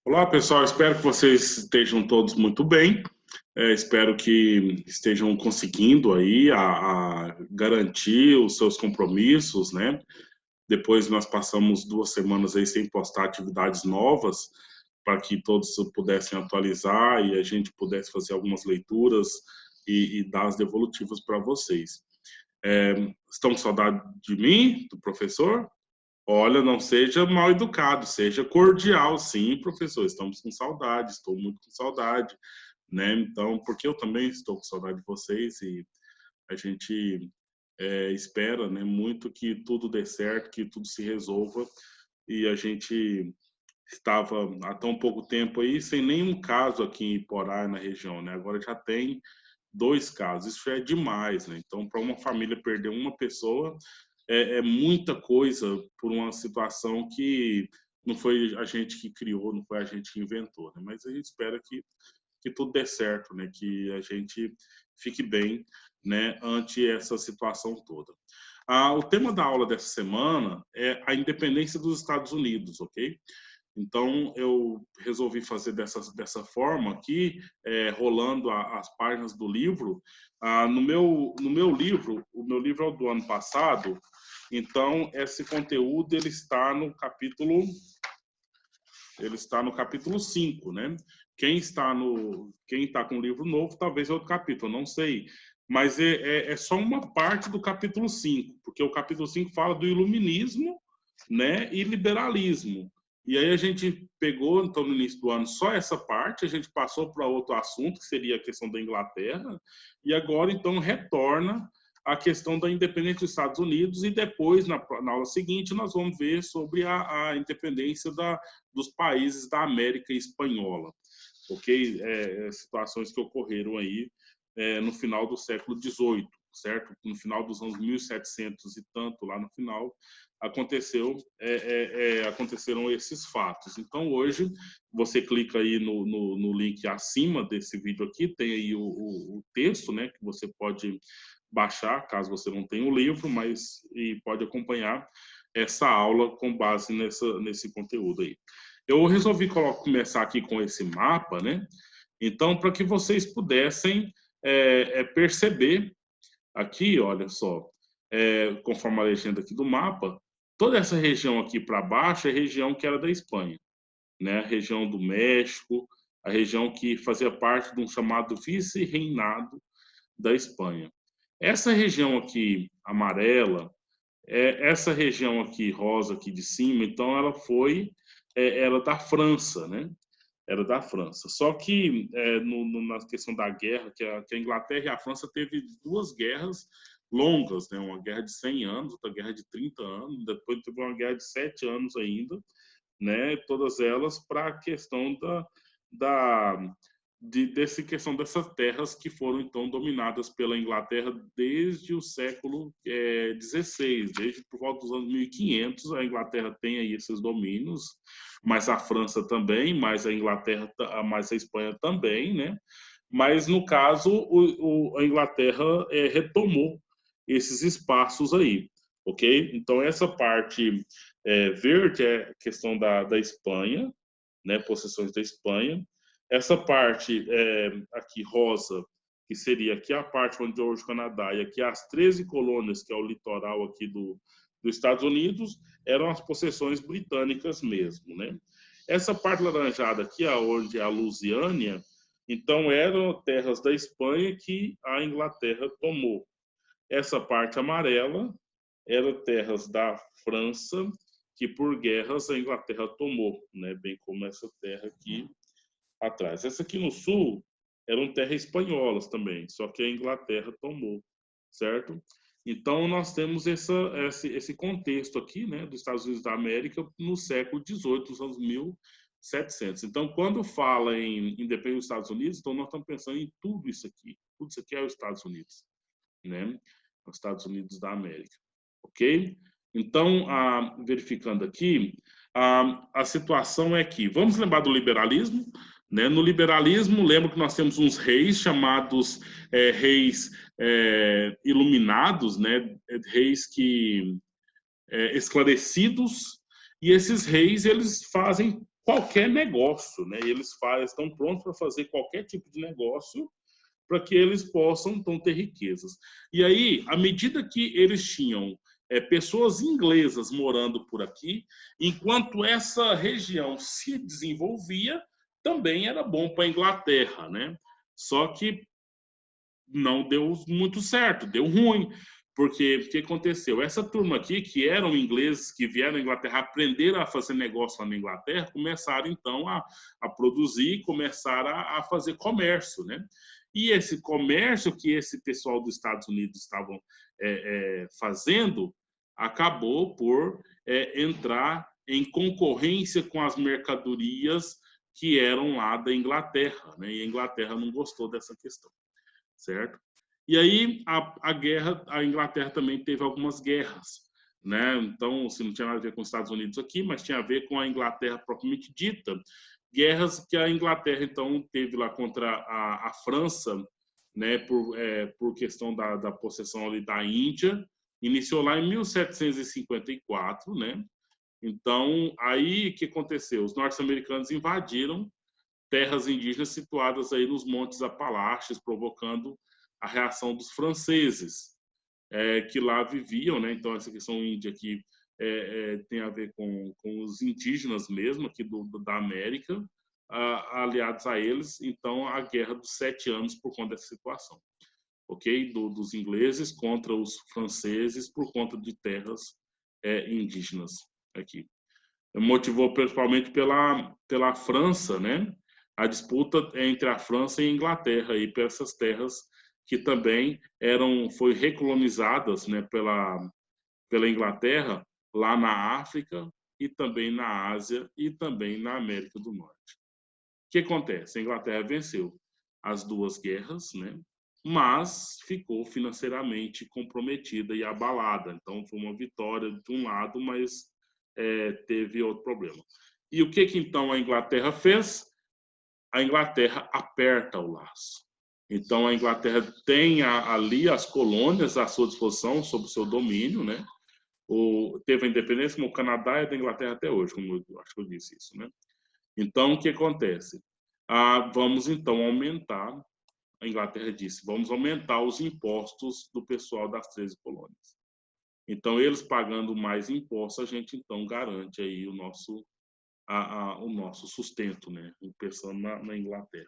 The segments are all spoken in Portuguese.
Olá, pessoal. Espero que vocês estejam todos muito bem. Espero que estejam conseguindo aí a garantir os seus compromissos, né? Depois nós passamos 2 semanas aí sem postar atividades novas para que todos pudessem atualizar e a gente pudesse fazer algumas leituras e dar as devolutivas para vocês. Estão com saudade de mim, do professor? Olha, não seja mal educado, seja cordial, sim, professor. Estamos com saudade, estou muito com saudade, né? Então, porque eu também estou com saudade de vocês e a gente espera, né, muito que tudo dê certo, que tudo se resolva. E a gente estava há tão pouco tempo aí sem nenhum caso aqui em Iporá, na região, né? Agora já tem 2 casos. Isso é demais, né? Então, para uma família perder uma pessoa é muita coisa por uma situação que não foi a gente que criou, não foi a gente que inventou, né? Mas a gente espera que tudo dê certo, né? Que a gente fique bem, né? Ante essa situação toda. O tema da aula dessa semana é a independência dos Estados Unidos, ok? Então, eu resolvi fazer dessa forma aqui, rolando as páginas do livro. No meu livro, o meu livro é o do ano passado, então esse conteúdo ele está no capítulo 5, né? Quem está com o livro novo, talvez é outro capítulo, não sei. Mas é só uma parte do capítulo 5, porque o capítulo 5 fala do iluminismo, né, e liberalismo. E aí a gente pegou, então, no início do ano, só essa parte, a gente passou para outro assunto, que seria a questão da Inglaterra, e agora, então, retorna a questão da independência dos Estados Unidos, e depois, na aula seguinte, nós vamos ver sobre a independência dos países da América Espanhola, ok? Situações que ocorreram aí no final do século XVIII, certo? No final dos anos 1700 e tanto, lá no final, aconteceram esses fatos. Então, hoje, você clica aí no link acima desse vídeo aqui, tem aí o texto, né, que você pode baixar, caso você não tenha o livro, e pode acompanhar essa aula com base nesse conteúdo aí. Eu resolvi começar aqui com esse mapa, né? Então, para que vocês pudessem perceber aqui, olha só, conforme a legenda aqui do mapa, toda essa região aqui para baixo é a região que era da Espanha, né? A região do México, a região que fazia parte de um chamado vice-reinado da Espanha. Essa região aqui amarela, essa região aqui rosa aqui de cima, então ela era da França, né? Era da França. Só que na questão da guerra, que a Inglaterra e a França teve 2 guerras longas, né? Uma guerra de 100 anos, outra guerra de 30 anos, depois teve uma guerra de 7 anos ainda, né? Todas elas para a questão dessa questão dessas terras que foram então dominadas pela Inglaterra desde o século XVI, desde por volta dos anos 1500 a Inglaterra tem aí esses domínios, mas a França também, mas a Inglaterra, mais a Espanha também, né? Mas no caso a Inglaterra retomou esses espaços aí, ok? Então essa parte verde é a questão da Espanha, né? Possessões da Espanha. Essa parte aqui rosa, que seria aqui a parte onde hoje o Canadá, e aqui as 13 colônias, que é o litoral aqui dos Estados Unidos, eram as possessões britânicas mesmo, né? Essa parte laranjada aqui, onde é a Lusiânia, então eram terras da Espanha que a Inglaterra tomou. Essa parte amarela eram terras da França, que por guerras a Inglaterra tomou, né? Bem como essa terra aqui atrás. Essa aqui no sul eram terras espanholas também, só que a Inglaterra tomou, certo? Então, nós temos esse contexto aqui, né, dos Estados Unidos da América no século XVIII, nos anos 1700. Então, quando fala em independência dos Estados Unidos, então nós estamos pensando em tudo isso aqui. Tudo isso aqui é os Estados Unidos, né? Os Estados Unidos da América, ok? Então, verificando aqui, a situação é que, vamos lembrar do liberalismo, né? No liberalismo, lembro que nós temos uns reis chamados reis iluminados, né? Reis que esclarecidos, e esses reis eles fazem qualquer negócio, né? Eles estão prontos para fazer qualquer tipo de negócio para que eles possam então ter riquezas. E aí, à medida que eles tinham pessoas inglesas morando por aqui, enquanto essa região se desenvolvia, também era bom para a Inglaterra, né? Só que não deu muito certo, deu ruim. Porque o que aconteceu? Essa turma aqui, que eram ingleses, que vieram à Inglaterra, aprenderam a fazer negócio lá na Inglaterra, começaram então a produzir, começaram a fazer comércio, né? E esse comércio que esse pessoal dos Estados Unidos estavam fazendo acabou por entrar em concorrência com as mercadorias que eram lá da Inglaterra, né? E a Inglaterra não gostou dessa questão, certo? E aí a Inglaterra também teve algumas guerras, né? Então, não tinha nada a ver com os Estados Unidos aqui, mas tinha a ver com a Inglaterra propriamente dita. Guerras que a Inglaterra então teve lá contra a França, né? Por questão da possessão ali da Índia, iniciou lá em 1754, né? Então, aí o que aconteceu? Os norte-americanos invadiram terras indígenas situadas aí nos Montes Apalaches, provocando a reação dos franceses, que lá viviam, né? Então, essa questão índia aqui tem a ver com os indígenas mesmo, aqui da América, aliados a eles. Então, a Guerra dos 7 Anos por conta dessa situação, ok? Dos ingleses contra os franceses por conta de terras indígenas aqui. Motivou principalmente pela França, né? A disputa entre a França e a Inglaterra e por essas terras que também foi recolonizadas, né, pela Inglaterra lá na África e também na Ásia e também na América do Norte. O que acontece? A Inglaterra venceu as duas guerras, né? Mas ficou financeiramente comprometida e abalada. Então foi uma vitória de um lado, mas teve outro problema. E o que então a Inglaterra fez? A Inglaterra aperta o laço. Então, a Inglaterra tem ali as colônias à sua disposição, sob o seu domínio, né? Teve a independência, como o Canadá é da Inglaterra até hoje, como eu acho que eu disse isso, né? Então, o que acontece? Vamos, então, aumentar, a Inglaterra disse, vamos aumentar os impostos do pessoal das 13 colônias. Então, eles pagando mais impostos, a gente, então, garante aí o nosso sustento, né? Pensando na Inglaterra.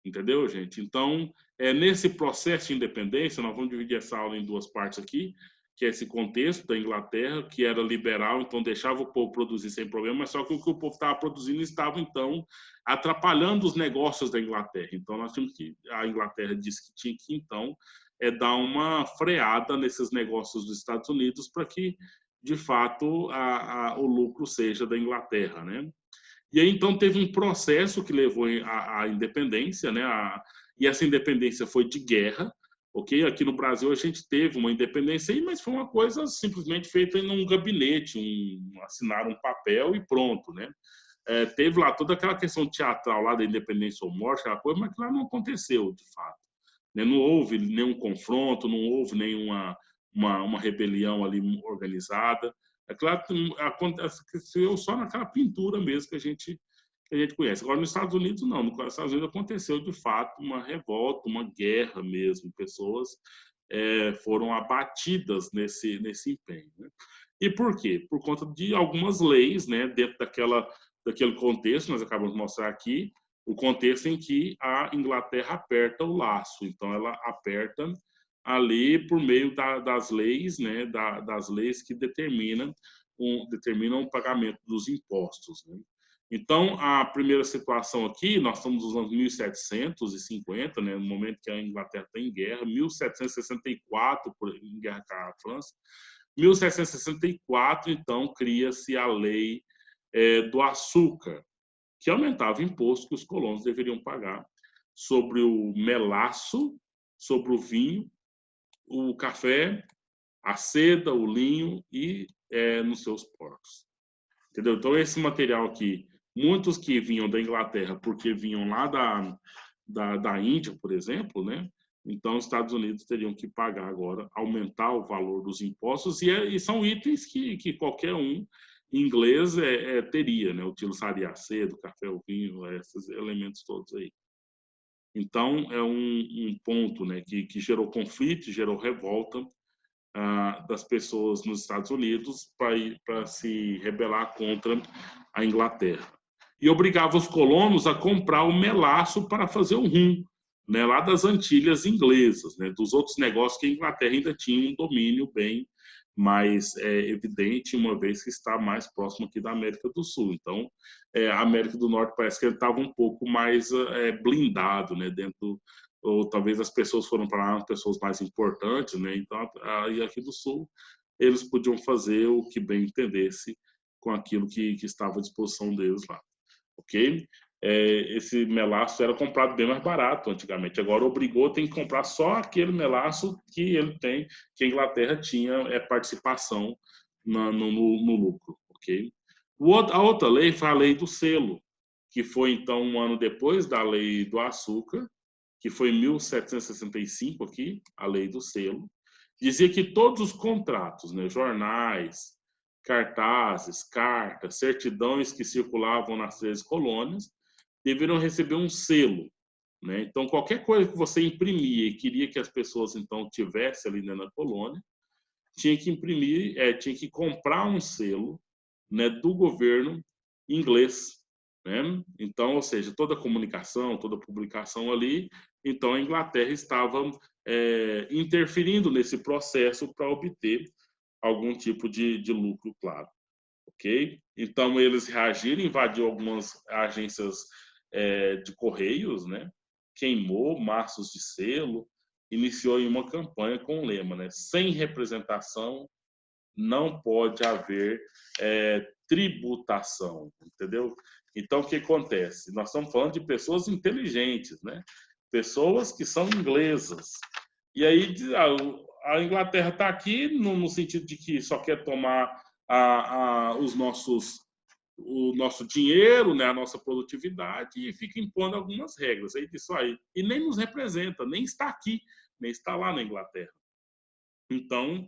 Entendeu, gente? Então, nesse processo de independência, nós vamos dividir essa aula em duas partes aqui, que é esse contexto da Inglaterra, que era liberal, então deixava o povo produzir sem problema, mas só que o que o povo estava produzindo estava, então, atrapalhando os negócios da Inglaterra. Então, a Inglaterra disse que tinha que, então, dar uma freada nesses negócios dos Estados Unidos para que, de fato, o lucro seja da Inglaterra, né? E aí, então, teve um processo que levou à independência, né? E essa independência foi de guerra, ok? Aqui no Brasil a gente teve uma independência, mas foi uma coisa simplesmente feita em um gabinete, assinar um papel e pronto, né? Teve lá toda aquela questão teatral lá da independência ou morte, aquela coisa, mas que lá não aconteceu, de fato. Né? Não houve nenhum confronto, não houve nenhuma uma rebelião ali organizada. É claro que aconteceu só naquela pintura mesmo que a gente conhece. Agora, nos Estados Unidos, não. Nos Estados Unidos aconteceu, de fato, uma revolta, uma guerra mesmo. Pessoas foram abatidas nesse empenho. Né? E por quê? Por conta de algumas leis, né, dentro daquele contexto, nós acabamos de mostrar aqui, o contexto em que a Inglaterra aperta o laço. Então, ela aperta ali por meio das leis, né, das leis que determinam o pagamento dos impostos. Né? Então, a primeira situação aqui, nós estamos nos anos 1750, né, no momento que a Inglaterra está em guerra, 1764, em guerra com a França. 1764, então, cria-se a lei do açúcar, que aumentava o imposto que os colonos deveriam pagar sobre o melaço, sobre o vinho, o café, a seda, o linho e nos seus porcos. Entendeu? Então, esse material aqui, muitos que vinham da Inglaterra, porque vinham lá da Índia, por exemplo, né? Então, os Estados Unidos teriam que pagar agora, aumentar o valor dos impostos, e são itens que qualquer um inglês teria, né? Utilizaria a seda, o café, o vinho, esses elementos todos aí. Então, é um ponto, né, que gerou conflito, gerou revolta das pessoas nos Estados Unidos para se rebelar contra a Inglaterra. E obrigava os colonos a comprar o melaço para fazer o rum, né, lá das Antilhas inglesas, né, dos outros negócios que a Inglaterra ainda tinha um domínio bem mais evidente, uma vez que está mais próximo aqui da América do Sul. Então, a América do Norte parece que ele estava um pouco mais blindado, né, dentro, ou talvez as pessoas foram para lá, pessoas mais importantes, né, então, aí aqui do Sul, eles podiam fazer o que bem entendesse com aquilo que estava à disposição deles lá, ok? Esse melaço era comprado bem mais barato antigamente. Agora obrigou, tem que comprar só aquele melaço que ele tem, que a Inglaterra tinha participação no lucro, ok? A outra lei foi a lei do selo, que foi então um ano depois da lei do açúcar, que foi em 1765 aqui, a lei do selo. Dizia que todos os contratos, né, jornais, cartazes, cartas, certidões que circulavam nas 13 colônias deveriam receber um selo, né? Então, qualquer coisa que você imprimia e queria que as pessoas, então, tivessem ali dentro da colônia, tinha que imprimir, tinha que comprar um selo, né, do governo inglês, né? Então, ou seja, toda comunicação, toda publicação ali, então a Inglaterra estava interferindo nesse processo para obter algum tipo de lucro, claro, ok? Então, eles reagiram, invadiu algumas agências de correios, né? Queimou maços de selo, iniciou em uma campanha com o lema, né? Sem representação não pode haver tributação, entendeu? Então, o que acontece? Nós estamos falando de pessoas inteligentes, né? Pessoas que são inglesas. E aí a Inglaterra está aqui no sentido de que só quer tomar o nosso dinheiro, né, a nossa produtividade, e fica impondo algumas regras. Aí disso aí. E nem nos representa, nem está aqui, nem está lá na Inglaterra. Então,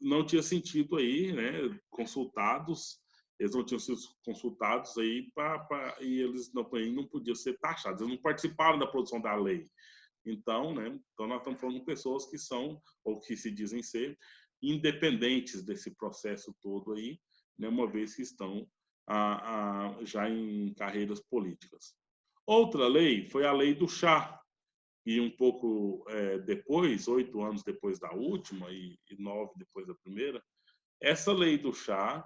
não tinha sentido aí, né, consultados, eles não tinham sido consultados aí e eles não podiam ser taxados, eles não participaram da produção da lei. Então, né, então nós estamos falando de pessoas que são, ou que se dizem ser, independentes desse processo todo aí, né, uma vez que estão já em carreiras políticas. Outra lei foi a lei do chá, e um pouco depois, 8 anos depois da última e 9 depois da primeira, essa lei do chá,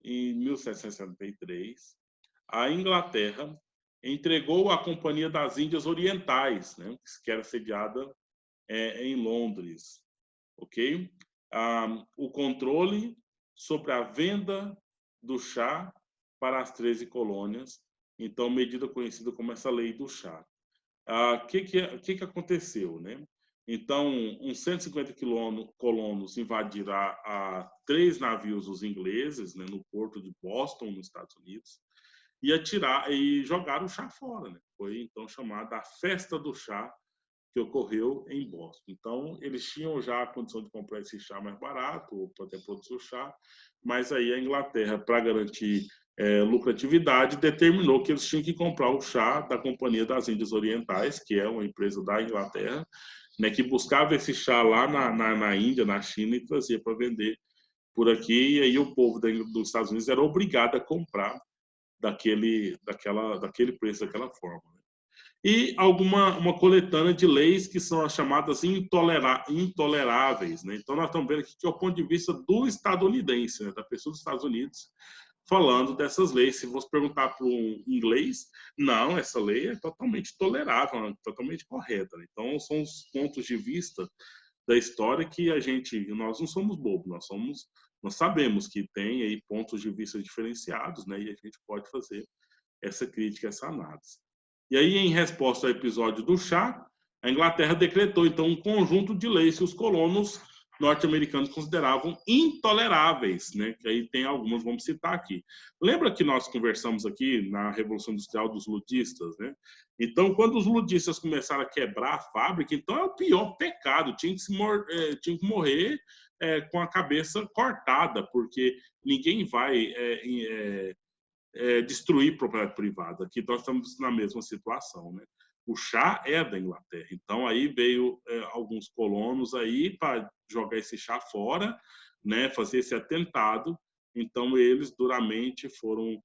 em 1763, a Inglaterra entregou à Companhia das Índias Orientais, né, que era sediada em Londres, ok? O controle sobre a venda do chá para as 13 colônias, então medida conhecida como essa lei do chá. Que aconteceu, né? Então, uns 150 colonos invadiram a 3 navios os ingleses, né, no porto de Boston, nos Estados Unidos, e jogaram o chá fora, né? Foi então chamada a Festa do Chá, que ocorreu em Boston. Então, eles tinham já a condição de comprar esse chá mais barato, para poder produzir o chá, mas aí a Inglaterra, para garantir lucratividade, determinou que eles tinham que comprar o chá da Companhia das Índias Orientais, que é uma empresa da Inglaterra, né, que buscava esse chá lá na Índia, na China, e trazia para vender por aqui, e aí o povo dos Estados Unidos era obrigado a comprar daquele preço, daquela forma. E uma coletânea de leis que são as chamadas intoleráveis, né? Então, nós estamos vendo aqui que é o ponto de vista do estadunidense, né? Da pessoa dos Estados Unidos, falando dessas leis. Se você perguntar para um inglês, não, essa lei é totalmente tolerável, totalmente correta. Então, são os pontos de vista da história que nós não somos bobos, nós sabemos que tem aí pontos de vista diferenciados, né? E a gente pode fazer essa crítica, essa análise. E aí, em resposta ao episódio do chá, a Inglaterra decretou, então, um conjunto de leis que os colonos norte-americanos consideravam intoleráveis, né? Que aí tem algumas, vamos citar aqui. Lembra que nós conversamos aqui na Revolução Industrial dos ludistas, né? Então, quando os ludistas começaram a quebrar a fábrica, então é o pior pecado, tinha que morrer com a cabeça cortada, porque ninguém vai destruir propriedade privada. Aqui nós estamos na mesma situação, né? O chá é da Inglaterra, então aí veio alguns colonos aí para jogar esse chá fora, né? Fazer esse atentado. Então eles duramente foram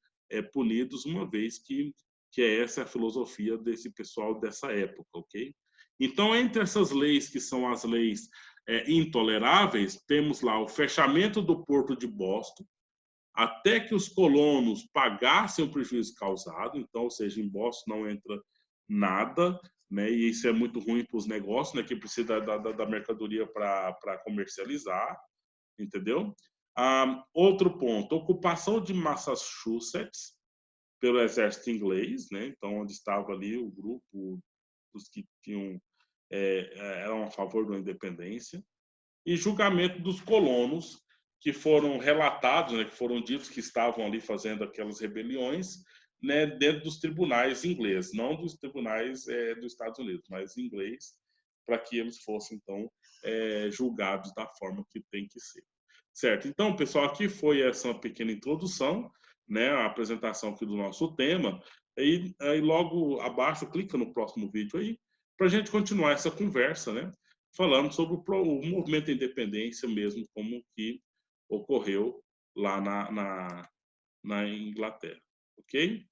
punidos, uma vez que essa é a filosofia desse pessoal dessa época, ok? Então, entre essas leis que são as leis intoleráveis, temos lá o fechamento do porto de Boston, até que os colonos pagassem o prejuízo causado. Então, ou seja, em Boston não entra nada, né? E isso é muito ruim para os negócios, né? Que precisa da mercadoria para comercializar, entendeu? Outro ponto, ocupação de Massachusetts pelo exército inglês, né? Então, onde estava ali o grupo dos que tinham eram a favor da independência, e julgamento dos colonos que foram relatados, né, que foram ditos que estavam ali fazendo aquelas rebeliões, né, dentro dos tribunais ingleses, não dos tribunais dos Estados Unidos, mas inglês, para que eles fossem então julgados da forma que tem que ser. Certo? Então, pessoal, aqui foi essa pequena introdução, né, a apresentação aqui do nosso tema. E aí logo abaixo, clica no próximo vídeo aí, para a gente continuar essa conversa, né? Falando sobre o movimento da independência mesmo, como que ocorreu lá na Inglaterra, ok?